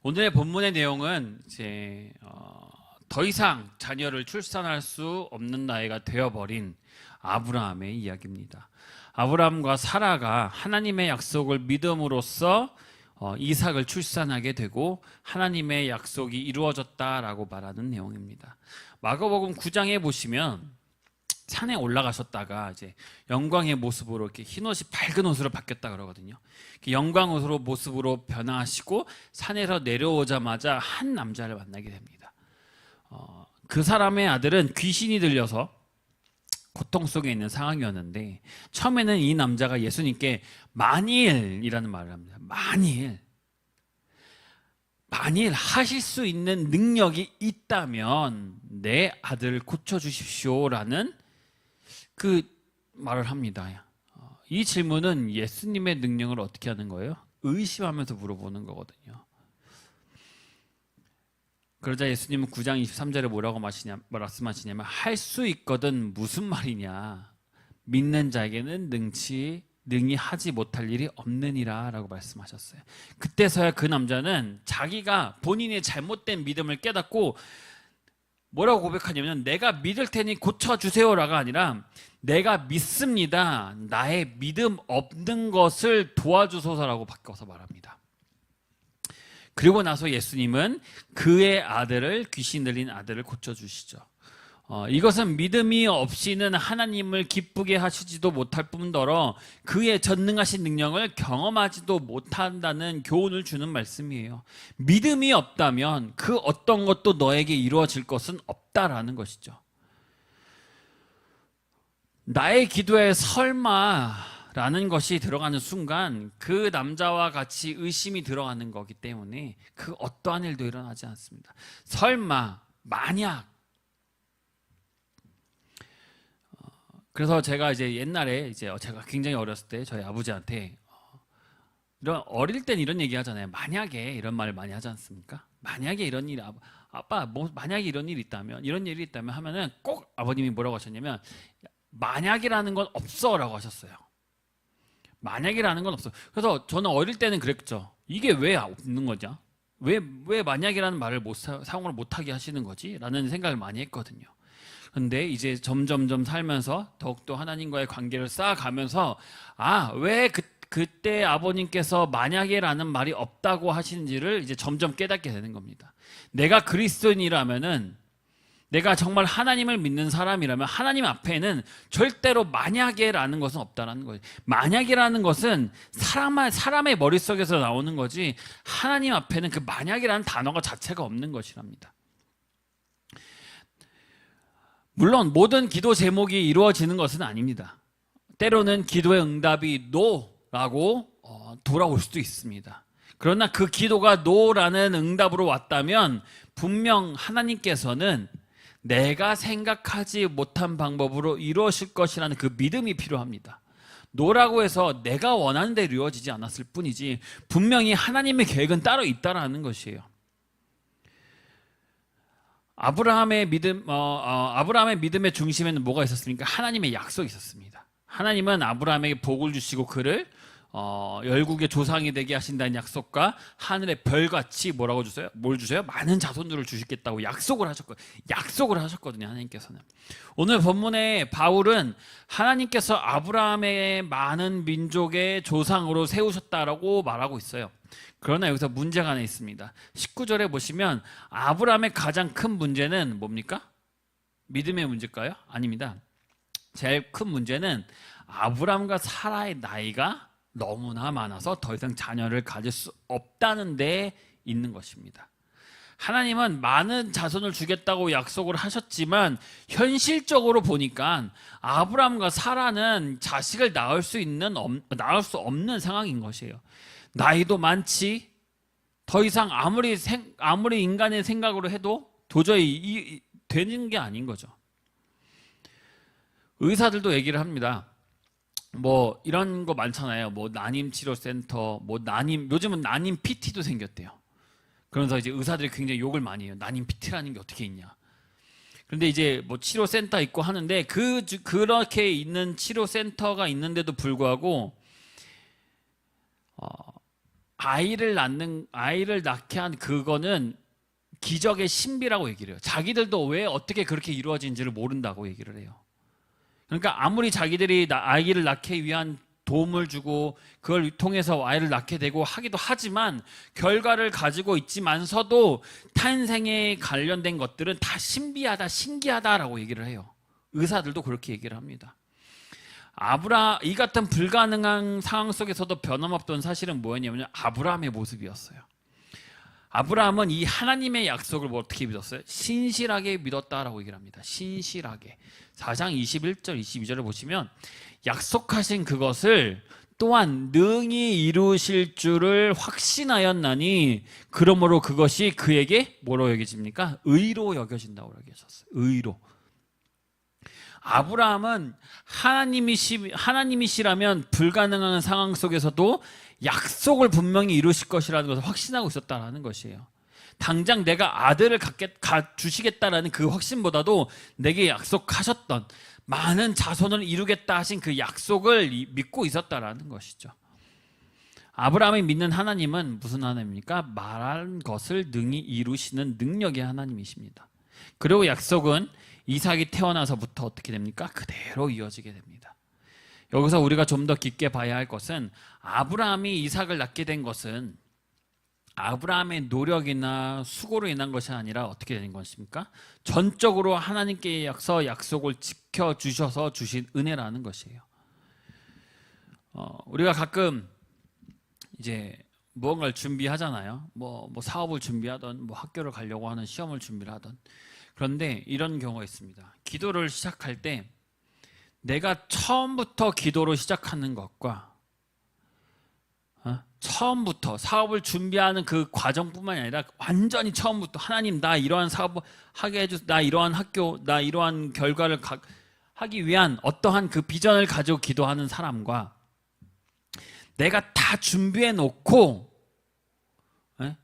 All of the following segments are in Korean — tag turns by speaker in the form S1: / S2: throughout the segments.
S1: 오늘의 본문의 내용은 이제 더 이상 자녀를 출산할 수 없는 나이가 되어버린 아브라함의 이야기입니다. 아브라함과 사라가 하나님의 약속을 믿음으로써 이삭을 출산하게 되고 하나님의 약속이 이루어졌다라고 말하는 내용입니다. 마가복음 9장에 보시면 산에 올라가셨다가 이제 영광의 모습으로 이렇게 흰 옷이 밝은 옷으로 바뀌었다 그러거든요. 영광 옷으로 모습으로 변화하시고 산에서 내려오자마자 한 남자를 만나게 됩니다. 그 사람의 아들은 귀신이 들려서 고통 속에 있는 상황이었는데 처음에는 이 남자가 예수님께 만일이라는 말을 합니다. 만일 하실 수 있는 능력이 있다면 내 아들을 고쳐주십시오라는 그 말을 합니다. 이 질문은 예수님의 능력을 어떻게 하는 거예요? 의심하면서 물어보는 거거든요. 그러자 예수님은 9장 23절에 뭐라고 말씀하시냐면 할 수 있거든 무슨 말이냐, 믿는 자에게는 능히 하지 못할 일이 없느니라 라고 말씀하셨어요. 그때서야 그 남자는 자기가 본인의 잘못된 믿음을 깨닫고 뭐라고 고백하냐면 내가 믿을 테니 고쳐주세요라가 아니라 내가 믿습니다, 나의 믿음 없는 것을 도와주소서라고 바꿔서 말합니다. 그리고 나서 예수님은 그의 아들을, 귀신 들린 아들을 고쳐주시죠. 이것은 믿음이 없이는 하나님을 기쁘게 하시지도 못할 뿐더러 그의 전능하신 능력을 경험하지도 못한다는 교훈을 주는 말씀이에요. 믿음이 없다면 그 어떤 것도 너에게 이루어질 것은 없다라는 것이죠. 나의 기도에 설마라는 것이 들어가는 순간 그 남자와 같이 의심이 들어가는 거기 때문에 그 어떠한 일도 일어나지 않습니다. 설마, 만약. 그래서 제가 이제 옛날에 이제 제가 굉장히 어렸을 때 저희 아버지한테 어릴 땐 이런 얘기 하잖아요. 만약에 이런 말을 많이 하지 않습니까? 만약에 이런 일이 아빠 뭐 만약에 이런 일이 있다면, 이런 일이 있다면 하면은 꼭 아버님이 뭐라고 하셨냐면 만약이라는 건 없어라고 하셨어요. 만약이라는 건 없어. 그래서 저는 어릴 때는 그랬죠. 이게 왜 없는 거냐? 왜 만약이라는 말을 사용을 못하게 하시는 거지? 라는 생각을 많이 했거든요. 근데 이제 점점점 살면서 더욱더 하나님과의 관계를 쌓아가면서 왜 그때 아버님께서 만약에라는 말이 없다고 하시는지를 이제 점점 깨닫게 되는 겁니다. 내가 그리스도인이라면은, 내가 정말 하나님을 믿는 사람이라면 하나님 앞에는 절대로 만약에라는 것은 없다라는 거예요. 만약이라는 것은 사람의 머릿속에서 나오는 거지 하나님 앞에는 그 만약이라는 단어가 자체가 없는 것이랍니다. 물론 모든 기도 제목이 이루어지는 것은 아닙니다. 때로는 기도의 응답이 노라고 돌아올 수도 있습니다. 그러나 그 기도가 노라는 응답으로 왔다면 분명 하나님께서는 내가 생각하지 못한 방법으로 이루어질 것이라는 그 믿음이 필요합니다. 노라고 해서 내가 원하는 대로 이루어지지 않았을 뿐이지 분명히 하나님의 계획은 따로 있다라는 것이에요. 아브라함의 믿음의 중심에는 뭐가 있었습니까? 하나님의 약속이 있었습니다. 하나님은 아브라함에게 복을 주시고 그를 열국의 조상이 되게 하신다는 약속과 하늘의 별같이 뭘 주세요? 많은 자손들을 주시겠다고 약속을 하셨거든요. 하나님께서는. 오늘 본문에 바울은 하나님께서 아브라함의 많은 민족의 조상으로 세우셨다라고 말하고 있어요. 그러나 여기서 문제가 하나 있습니다. 19절에 보시면 아브라함의 가장 큰 문제는 뭡니까? 믿음의 문제일까요? 아닙니다. 제일 큰 문제는 아브라함과 사라의 나이가 너무나 많아서 더 이상 자녀를 가질 수 없다는 데 있는 것입니다. 하나님은 많은 자손을 주겠다고 약속을 하셨지만 현실적으로 보니까 아브라함과 사라는 자식을 낳을 수 없는 상황인 것이에요. 나이도 많지, 더 이상 아무리 인간의 생각으로 해도 도저히 되는 게 아닌 거죠. 의사들도 얘기를 합니다. 뭐 이런 거 많잖아요. 뭐 난임 치료센터, 요즘은 난임 PT도 생겼대요. 그러면서 이제 의사들이 굉장히 욕을 많이 해요. 난임 PT라는 게 어떻게 있냐. 그런데 이제 뭐 치료센터 있고 하는데 그렇게 있는 치료센터가 있는데도 불구하고 아이를 낳게 한 그거는 기적의 신비라고 얘기를 해요. 자기들도 왜 어떻게 그렇게 이루어진지를 모른다고 얘기를 해요. 그러니까 아무리 자기들이 아이를 낳기 위한 도움을 주고 그걸 통해서 아이를 낳게 되고 하기도 하지만 결과를 가지고 있지만서도 탄생에 관련된 것들은 다 신비하다, 신기하다라고 얘기를 해요. 의사들도 그렇게 얘기를 합니다. 이 같은 불가능한 상황 속에서도 변함없던 사실은 뭐였냐면 아브라함의 모습이었어요. 아브라함은 이 하나님의 약속을 어떻게 믿었어요? 신실하게 믿었다라고 얘기를 합니다. 신실하게. 4장 21절 22절을 보시면 약속하신 그것을 또한 능히 이루실 줄을 확신하였나니 그러므로 그것이 그에게 뭐로 여겨집니까? 의로 여겨진다고 여겨졌어요. 의로. 아브라함은 하나님이시라면 불가능한 상황 속에서도 약속을 분명히 이루실 것이라는 것을 확신하고 있었다는 것이에요. 당장 내가 아들을 주시겠다라는 그 확신보다도 내게 약속하셨던 많은 자손을 이루겠다 하신 그 약속을 믿고 있었다라는 것이죠. 아브라함이 믿는 하나님은 무슨 하나님입니까? 말한 것을 능히 이루시는 능력의 하나님이십니다. 그리고 약속은 이삭이 태어나서부터 어떻게 됩니까? 그대로 이어지게 됩니다. 여기서 우리가 좀 더 깊게 봐야 할 것은 아브라함이 이삭을 낳게 된 것은 아브라함의 노력이나 수고로 인한 것이 아니라 어떻게 된 것입니까? 전적으로 하나님께서 약속을 지켜주셔서 주신 은혜라는 것이에요. 우리가 가끔 이제 무언가를 준비하잖아요. 뭐 사업을 준비하던 뭐 학교를 가려고 하는 시험을 준비를 하던. 그런데 이런 경우가 있습니다. 기도를 시작할 때 내가 처음부터 기도로 시작하는 것과 처음부터 사업을 준비하는 그 과정뿐만이 아니라 완전히 처음부터 하나님 나 이러한 사업을 하게 해주세요. 나 이러한 학교, 나 이러한 결과를 하기 위한 어떠한 그 비전을 가지고 기도하는 사람과 내가 다 준비해 놓고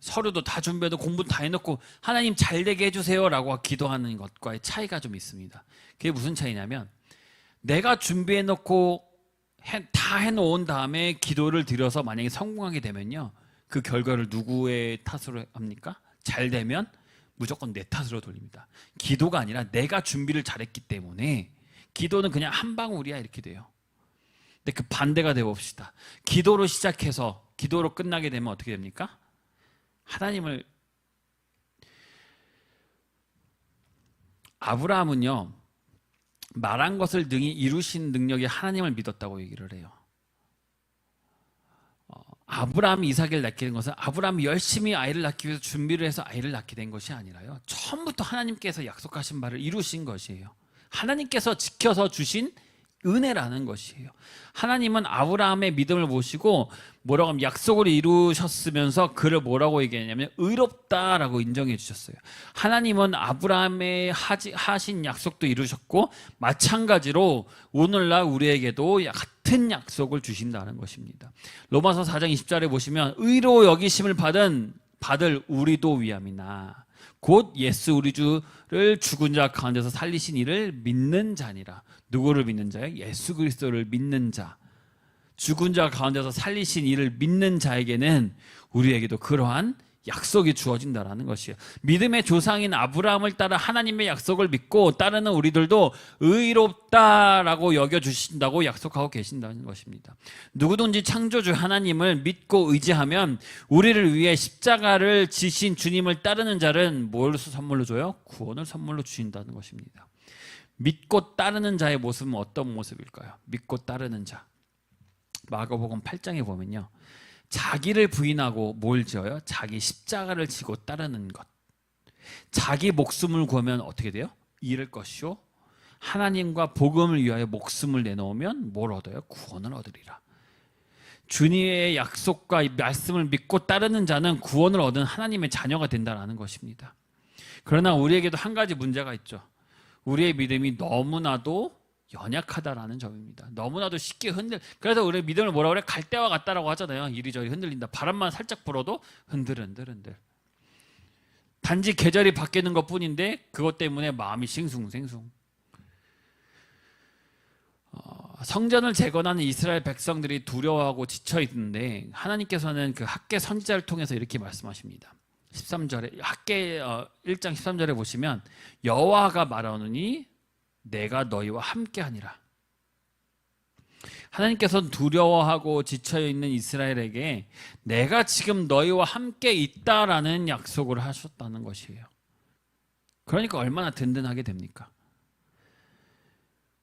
S1: 서류도 다 준비해도 공부도 다 해놓고 하나님 잘 되게 해주세요 라고 기도하는 것과의 차이가 좀 있습니다. 그게 무슨 차이냐면 내가 준비해 놓고 다 해놓은 다음에 기도를 드려서 만약에 성공하게 되면요, 그 결과를 누구의 탓으로 합니까? 잘 되면 무조건 내 탓으로 돌립니다. 기도가 아니라 내가 준비를 잘했기 때문에 기도는 그냥 한 방울이야 이렇게 돼요. 근데 그 반대가 되어 봅시다. 기도로 시작해서 기도로 끝나게 되면 어떻게 됩니까? 아브라함은요, 말한 것을 능히 이루신 능력의 하나님을 믿었다고 얘기를 해요. 아브라함이 이삭을 낳게 된 것은 아브라함이 열심히 아이를 낳기 위해서 준비를 해서 아이를 낳게 된 것이 아니라요, 처음부터 하나님께서 약속하신 바를 이루신 것이에요. 하나님께서 지켜서 주신 은혜라는 것이에요. 하나님은 아브라함의 믿음을 보시고 뭐라고 하면 약속을 이루셨으면서 그를 뭐라고 얘기했냐면 의롭다라고 인정해 주셨어요. 하나님은 아브라함의 하신 약속도 이루셨고 마찬가지로 오늘날 우리에게도 같은 약속을 주신다는 것입니다. 로마서 4장 20절에 보시면 의로 여기심을 받을 우리도 위함이나 곧 예수 우리 주를 죽은 자 가운데서 살리신 이를 믿는 자니라. 누구를 믿는 자예요? 예수 그리스도를 믿는 자. 죽은 자 가운데서 살리신 이를 믿는 자에게는 우리에게도 그러한 약속이 주어진다라는 것이에요. 믿음의 조상인 아브라함을 따라 하나님의 약속을 믿고 따르는 우리들도 의롭다라고 여겨주신다고 약속하고 계신다는 것입니다. 누구든지 창조주 하나님을 믿고 의지하면 우리를 위해 십자가를 지신 주님을 따르는 자는 뭘 선물로 줘요? 구원을 선물로 주신다는 것입니다. 믿고 따르는 자의 모습은 어떤 모습일까요? 믿고 따르는 자. 마가복음 8장에 보면요, 자기를 부인하고 뭘 지어요? 자기 십자가를 지고 따르는 것. 자기 목숨을 구하면 어떻게 돼요? 잃을 것이요, 하나님과 복음을 위하여 목숨을 내놓으면 뭘 얻어요? 구원을 얻으리라. 주님의 약속과 이 말씀을 믿고 따르는 자는 구원을 얻은 하나님의 자녀가 된다는 것입니다. 그러나 우리에게도 한 가지 문제가 있죠. 우리의 믿음이 너무나도 연약하다라는 점입니다. 너무나도 쉽게 그래서 우리 믿음을 뭐라 그래? 갈대와 같다라고 하잖아요. 이리저리 흔들린다. 바람만 살짝 불어도 흔들흔들. 단지 계절이 바뀌는 것뿐인데 그것 때문에 마음이 싱숭생숭. 성전을 재건하는 이스라엘 백성들이 두려워하고 지쳐 있는데 하나님께서는 그 학개 선지자를 통해서 이렇게 말씀하십니다. 13절에 학개 1장 13절에 보시면 여호와가 말하노니 내가 너희와 함께하니라. 하나님께서는 두려워하고 지쳐있는 이스라엘에게 내가 지금 너희와 함께 있다라는 약속을 하셨다는 것이에요. 그러니까 얼마나 든든하게 됩니까?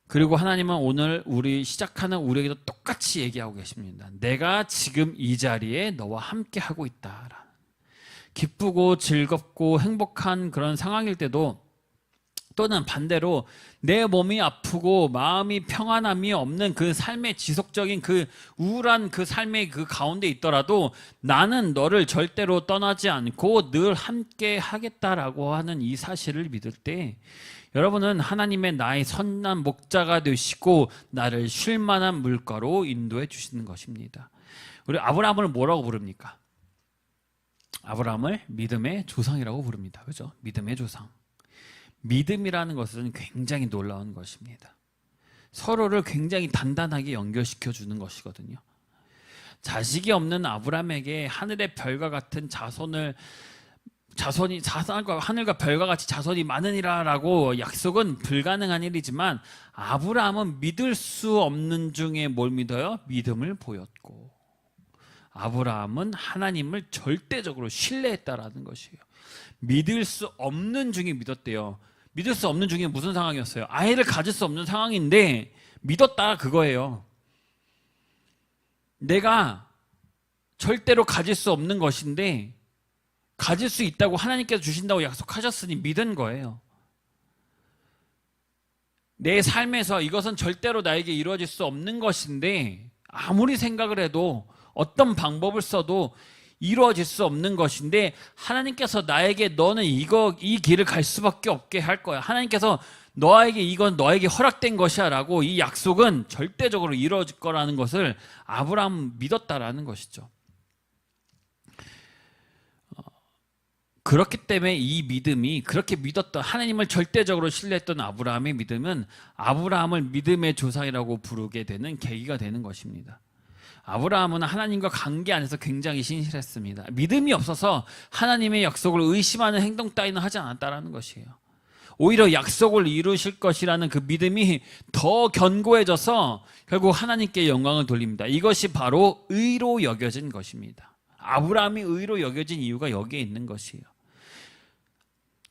S1: 그리고 하나님은 오늘 우리 시작하는 우리에게도 똑같이 얘기하고 계십니다. 내가 지금 이 자리에 너와 함께 하고 있다. 기쁘고 즐겁고 행복한 그런 상황일 때도, 또는 반대로 내 몸이 아프고 마음이 평안함이 없는 그 삶의 지속적인 그 우울한 그 삶의 그 가운데 있더라도 나는 너를 절대로 떠나지 않고 늘 함께 하겠다라고 하는 이 사실을 믿을 때 여러분은 하나님의 나의 선한 목자가 되시고 나를 쉴 만한 물가로 인도해 주시는 것입니다. 우리 아브라함을 뭐라고 부릅니까? 아브라함을 믿음의 조상이라고 부릅니다. 그죠? 믿음의 조상. 믿음이라는 것은 굉장히 놀라운 것입니다. 서로를 굉장히 단단하게 연결시켜 주는 것이거든요. 자식이 없는 아브라함에게 하늘의 별과 같은 하늘과 별과 같이 자손이 많으니라라고 약속은 불가능한 일이지만 아브라함은 믿을 수 없는 중에 뭘 믿어요? 믿음을 보였고, 아브라함은 하나님을 절대적으로 신뢰했다라는 것이에요. 믿을 수 없는 중에 믿었대요. 믿을 수 없는 중에 무슨 상황이었어요? 아이를 가질 수 없는 상황인데 믿었다, 그거예요. 내가 절대로 가질 수 없는 것인데 가질 수 있다고 하나님께서 주신다고 약속하셨으니 믿은 거예요. 내 삶에서 이것은 절대로 나에게 이루어질 수 없는 것인데 아무리 생각을 해도 어떤 방법을 써도 이루어질 수 없는 것인데 하나님께서 나에게 너는 이 길을 갈 수밖에 없게 할 거야. 하나님께서 이건 너에게 허락된 것이야 라고 이 약속은 절대적으로 이루어질 거라는 것을 아브라함은 믿었다라는 것이죠. 그렇기 때문에 이 믿음이, 그렇게 믿었던, 하나님을 절대적으로 신뢰했던 아브라함의 믿음은 아브라함을 믿음의 조상이라고 부르게 되는 계기가 되는 것입니다. 아브라함은 하나님과 관계 안에서 굉장히 신실했습니다. 믿음이 없어서 하나님의 약속을 의심하는 행동 따위는 하지 않았다라는 것이에요. 오히려 약속을 이루실 것이라는 그 믿음이 더 견고해져서 결국 하나님께 영광을 돌립니다. 이것이 바로 의로 여겨진 것입니다. 아브라함이 의로 여겨진 이유가 여기에 있는 것이에요.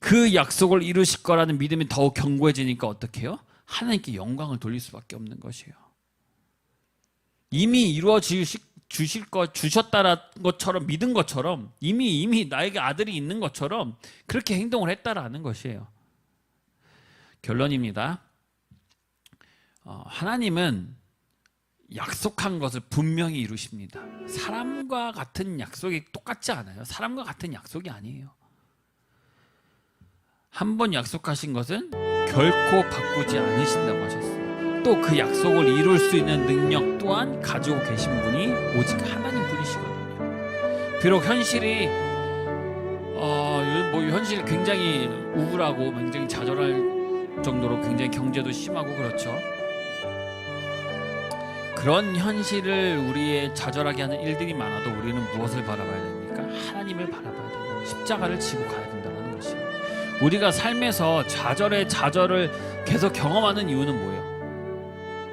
S1: 그 약속을 이루실 거라는 믿음이 더욱 견고해지니까 어떻게 해요? 하나님께 영광을 돌릴 수밖에 없는 것이에요. 이미 이루어 주셨다는 것처럼, 믿은 것처럼, 이미 나에게 아들이 있는 것처럼 그렇게 행동을 했다라는 것이에요. 결론입니다. 하나님은 약속한 것을 분명히 이루십니다. 사람과 같은 약속이 똑같지 않아요. 사람과 같은 약속이 아니에요. 한 번 약속하신 것은 결코 바꾸지 않으신다고 하셨어요. 또 그 약속을 이룰 수 있는 능력 또한 가지고 계신 분이 오직 하나님 분이시거든요. 비록 현실이 현실이 굉장히 우울하고 굉장히 좌절할 정도로 굉장히 경제도 심하고 그렇죠. 그런 현실을 우리의 좌절하게 하는 일들이 많아도 우리는 무엇을 바라봐야 됩니까? 하나님을 바라봐야 됩니다. 십자가를 지고 가야 된다는 것이에요. 우리가 삶에서 좌절을 계속 경험하는 이유는 뭐예요?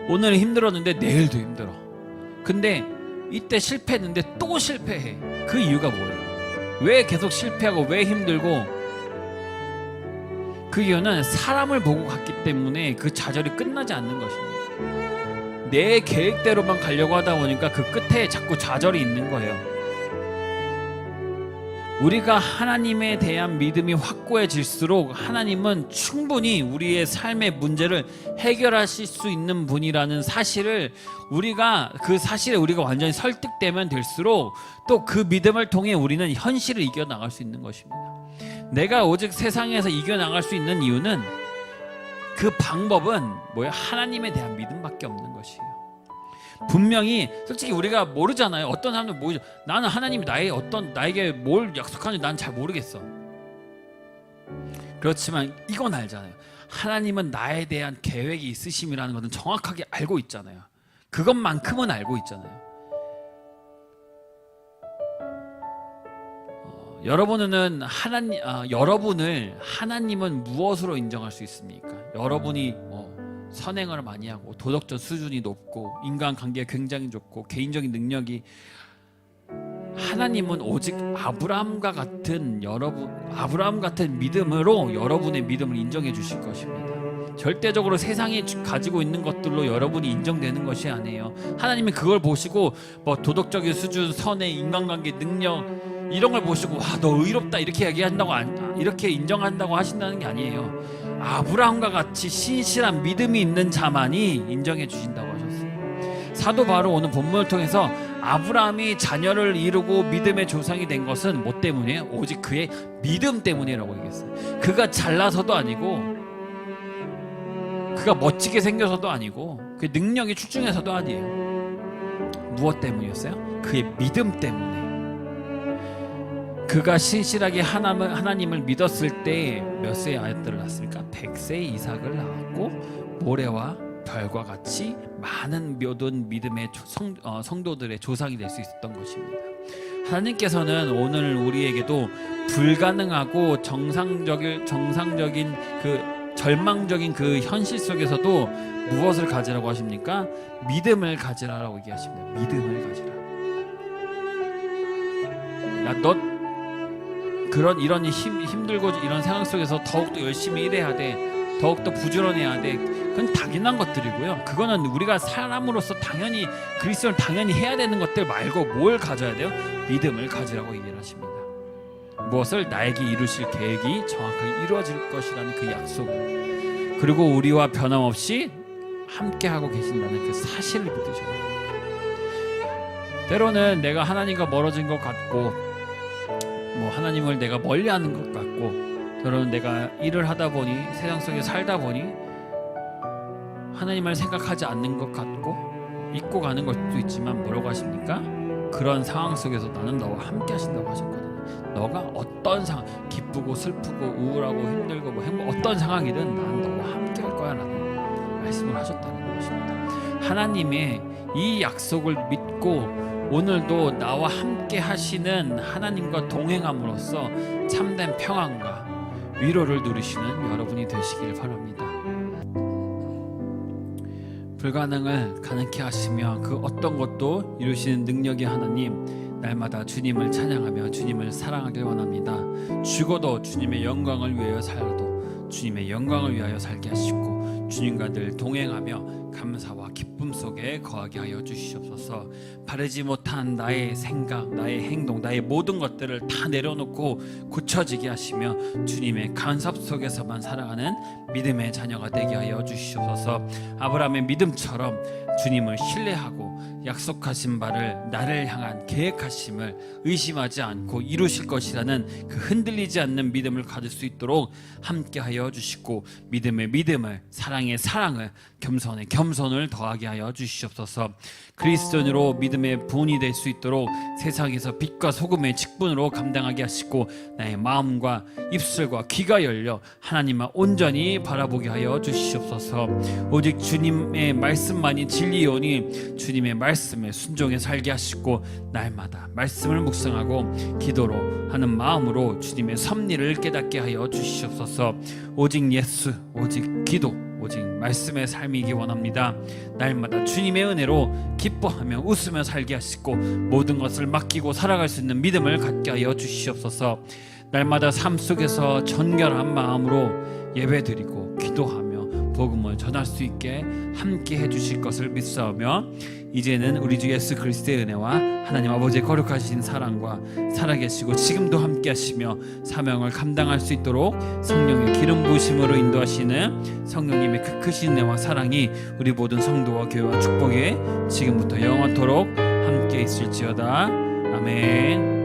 S1: 오늘 힘들었는데 내일도 힘들어. 근데 이때 실패했는데 또 실패해. 그 이유가 뭐예요? 왜 계속 실패하고 왜 힘들고? 그 이유는 사람을 보고 갔기 때문에 그 좌절이 끝나지 않는 것입니다. 내 계획대로만 가려고 하다 보니까 그 끝에 자꾸 좌절이 있는 거예요. 우리가 하나님에 대한 믿음이 확고해질수록 하나님은 충분히 우리의 삶의 문제를 해결하실 수 있는 분이라는 사실을 우리가 완전히 설득되면 될수록 또 그 믿음을 통해 우리는 현실을 이겨나갈 수 있는 것입니다. 내가 오직 세상에서 이겨나갈 수 있는 이유는 그 방법은 뭐예요? 하나님에 대한 믿음밖에 없는 것이에요. 분명히 솔직히 우리가 모르잖아요. 어떤 사람들 모르죠. 나는 하나님이 나에게 뭘 약속하는지 난 잘 모르겠어. 그렇지만 이건 알잖아요. 하나님은 나에 대한 계획이 있으심이라는 것은 정확하게 알고 있잖아요. 그것만큼은 알고 있잖아요. 여러분을 하나님은 무엇으로 인정할 수 있습니까? 여러분이 선행을 많이 하고 도덕적 수준이 높고 인간관계가 굉장히 좋고 개인적인 능력이, 하나님은 오직 아브라함 같은 믿음으로 여러분의 믿음을 인정해 주실 것입니다. 절대적으로 세상이 가지고 있는 것들로 여러분이 인정되는 것이 아니에요. 하나님이 그걸 보시고 도덕적인 수준, 선의 인간관계 능력 이런 걸 보시고 와, 너 의롭다 이렇게 얘기한다고 이렇게 인정한다고 하신다는 게 아니에요. 아브라함과 같이 신실한 믿음이 있는 자만이 인정해 주신다고 하셨어요. 사도 바로 오늘 본문을 통해서 아브라함이 자녀를 이루고 믿음의 조상이 된 것은 뭐 때문이에요? 오직 그의 믿음 때문이라고 얘기했어요. 그가 잘나서도 아니고, 그가 멋지게 생겨서도 아니고, 그 능력이 출중해서도 아니에요. 무엇 때문이었어요? 그의 믿음 때문에. 그가 신실하게 하나님을 믿었을 때 몇 세의 아들을 낳았습니까? 100세의 이삭을 낳았고 모래와 별과 같이 많은 모든 믿음의 성도들의 조상이 될 수 있었던 것입니다. 하나님께서는 오늘 우리에게도 불가능하고 정상적인 그 절망적인 그 현실 속에서도 무엇을 가지라고 하십니까? 믿음을 가지라라고 얘기하십니다. 믿음을 가지라. 야, 너 이런 힘들고 이런 상황 속에서 더욱더 열심히 일해야 돼, 더욱더 부지런해야 돼. 그건 당연한 것들이고요. 그거는 우리가 사람으로서 당연히 그리스도를 당연히 해야 되는 것들 말고 뭘 가져야 돼요? 믿음을 가지라고 얘기를 하십니다. 무엇을? 나에게 이루실 계획이 정확하게 이루어질 것이라는 그 약속, 그리고 우리와 변함없이 함께하고 계신다는 그 사실을 믿으셔야 돼요. 때로는 내가 하나님과 멀어진 것 같고 하나님을 내가 멀리하는 것 같고, 때로는 내가 일을 하다 보니 세상 속에 살다 보니 하나님을 생각하지 않는 것 같고 잊고 가는 것도 있지만 뭐라고 하십니까? 그런 상황 속에서 나는 너와 함께 하신다고 하셨거든요. 너가 어떤 상황, 기쁘고 슬프고 우울하고 힘들고 어떤 상황이든 나는 너와 함께 할 거야 라는 말씀을 하셨다는 것입니다. 하나님의 이 약속을 믿고 오늘도 나와 함께 하시는 하나님과 동행함으로써 참된 평안과 위로를 누리시는 여러분이 되시길 바랍니다. 불가능을 가능케 하시며 그 어떤 것도 이루시는 능력의 하나님, 날마다 주님을 찬양하며 주님을 사랑하길 원합니다. 죽어도 주님의 영광을 위하여 살아도 주님의 영광을 위하여 살게 하시고 주님과 늘 동행하며 감사와 기쁨 속에 거하게 하여 주시옵소서. 바르지 못한 나의 생각, 나의 행동, 나의 모든 것들을 다 내려놓고 고쳐지게 하시며 주님의 간섭 속에서만 살아가는 믿음의 자녀가 되게 하여 주시옵소서. 아브라함의 믿음처럼 주님을 신뢰하고 약속하신 바를 나를 향한 계획하심을 의심하지 않고 이루실 것이라는 그 흔들리지 않는 믿음을 가질 수 있도록 함께 하여 주시고, 믿음의 믿음을, 사랑의 사랑을, 겸손의 겸손을 더하게 하여 주시옵소서. 그리스도인으로 믿음의 본이 될 수 있도록 세상에서 빛과 소금의 직분으로 감당하게 하시고, 나의 마음과 입술과 귀가 열려 하나님만 온전히 바라보게 하여 주시옵소서. 오직 주님의 말씀만이 진리오니 주님의 말씀에 순종해 살게 하시고, 날마다 말씀을 묵상하고 기도로 하는 마음으로 주님의 섭리를 깨닫게 하여 주시옵소서. 오직 예수, 오직 기도, 오직 말씀의 삶이기 원합니다. 날마다 주님의 은혜로 기뻐하며 웃으며 살게 하시고 모든 것을 맡기고 살아갈 수 있는 믿음을 갖게 하여 주시옵소서. 날마다 삶 속에서 정결한 마음으로 예배드리고 기도하며 복음을 전할 수 있게 함께 해주실 것을 믿사오며, 이제는 우리 주 예수 그리스도의 은혜와 하나님 아버지의 거룩하신 사랑과 살아계시고 지금도 함께 하시며 사명을 감당할 수 있도록 성령의 기름 부으심으로 인도하시는 성령님의 그 크신 은혜와 사랑이 우리 모든 성도와 교회와 축복에 지금부터 영원토록 함께 있을지어다. 아멘.